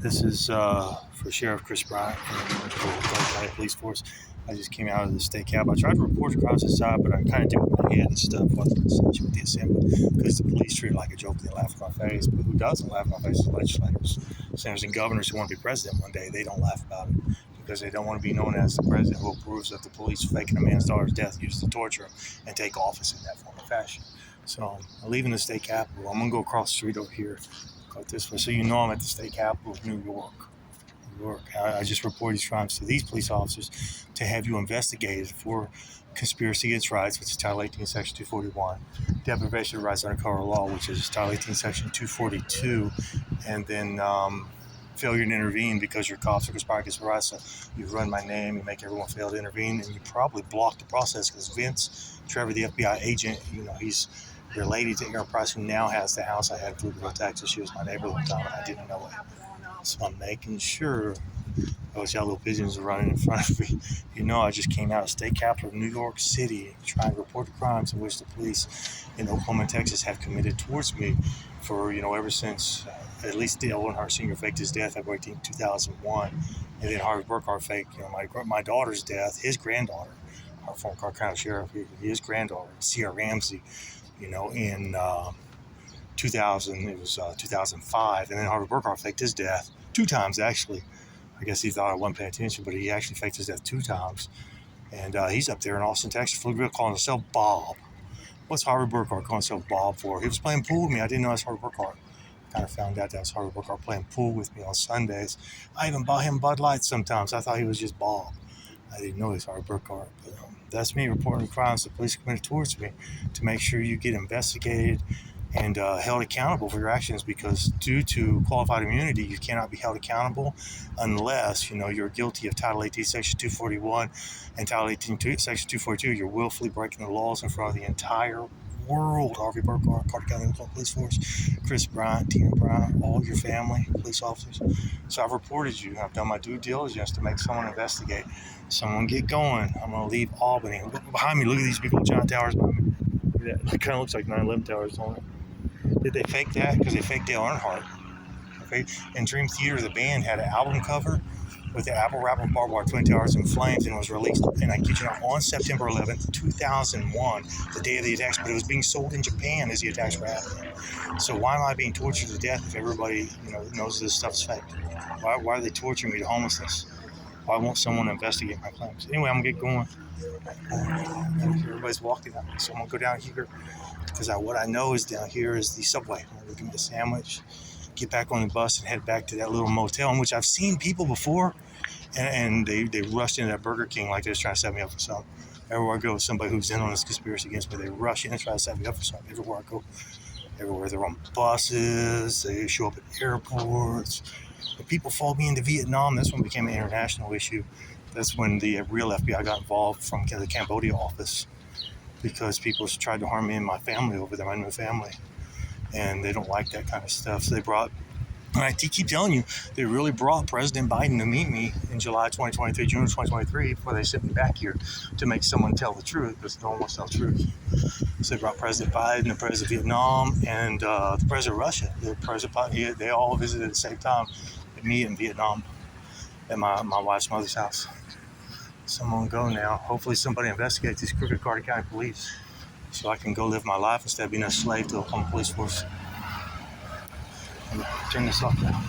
This is for Sheriff Chris Bryant from the Clark County Police Force. I just came out of the state cap. I tried to report across the side, but I kind of did with my head and stuff. Wasn't essential with the assembly because the police treat it like a joke. They laugh in my face, but who doesn't laugh in my face is legislators, senators, and governors who want to be president one day. They don't laugh about it because they don't want to be known as the president who approves of the police faking a man's daughter's death, uses to torture him, and take office in that form of fashion. So I'm leaving the state capitol. I'm gonna go across the street over here. Go this way, so you know I'm at the state capitol of New York. I just report these crimes to these police officers to have you investigated for conspiracy against rights, which is Title 18, Section 241, deprivation of rights under color law, which is Title 18, Section 242, and then failure to intervene because your cops are conspiring against rights. So you run my name, you make everyone fail to intervene, and you probably block the process because Vince Trevor, the FBI agent, he's related to Aaron Price, who now has the house I had in Pflugerville, Texas. She was my neighbor at the time, and I didn't know it. So I'm making sure those yellow pigeons are running in front of me. I just came out of state capital of New York City trying to report the crimes in which the police in Oklahoma and Texas have committed towards me for, ever since at least Dale Earnhardt Sr. faked his death February 18, 2001. And then Harvey Burkhart faked, my daughter's death, his granddaughter, our former Clark County Sheriff, his granddaughter, Sierra Ramsey, in 2000, it was 2005, and then Harvey Burkhart faked his death 2 times, actually. I guess he thought I wasn't paying attention, but he actually faked his death 2 times. And he's up there in Austin, Texas, Pflugerville, calling himself Bob. What's Harvey Burkhart calling himself Bob for? He was playing pool with me. I didn't know that's Harvey Burkhart. I kind of found out that was Harvey Burkhart playing pool with me on Sundays. I even bought him Bud Light sometimes. I thought he was just Bob. I didn't know he was Harvey Burkhart. But that's me reporting crimes the police committed towards me to make sure you get investigated and held accountable for your actions, because due to qualified immunity, you cannot be held accountable unless, you're guilty of Title 18, Section 241 and Title 18, Section 242. You're willfully breaking the laws in front of the entire world. Harvey Burkhart, Carter County Police Force, Chris Bryant, Tina Bryant, all your family, police officers. So I've reported you. I've done my due diligence to make someone investigate. Someone get going. I'm going to leave Albany. Look behind me. Look at these big old giant towers behind me. Look at that. It kind of looks like 9/11 towers, don't it? Did they fake that? Because they faked Dale Earnhardt. Okay. And Dream Theater, the band, had an album cover with the Apple Rapper Barbed Wire Twin Towers in Flames, and was released, and I kid you not, on September 11th, 2001, the day of the attacks, but it was being sold in Japan as the attacks were happening. So why am I being tortured to death if everybody, knows this stuff's fake? Why are they torturing me to homelessness? Why won't someone investigate my claims? Anyway, I'm going to get going. Everybody's walking out, so I'm going to go down here, because what I know is down here is the subway. I'm going to give me a sandwich, get back on the bus, and head back to that little motel in which I've seen people before, and they rushed into that Burger King like they was trying to set me up for something. Everywhere I go, somebody who's in on this conspiracy against me, they rush in and try to set me up for something. Everywhere I go, they're on buses, they show up at airports. But people followed me into Vietnam. That's when it became an international issue. That's when the real FBI got involved from the Cambodia office, because people tried to harm me and my family over there, my new family. And they don't like that kind of stuff. So and I keep telling you, they really brought President Biden to meet me in July 2023, June 2023, before they sent me back here to make someone tell the truth, because no one wants to tell the truth. So they brought President Biden, the President of Vietnam, and the President of Russia. The President Biden, they all visited at the same time with me in Vietnam at my wife's mother's house. So I'm going to go now. Hopefully somebody investigates these crooked Carter County police so I can go live my life instead of being a slave to the Oklahoma police force. Turn this off now.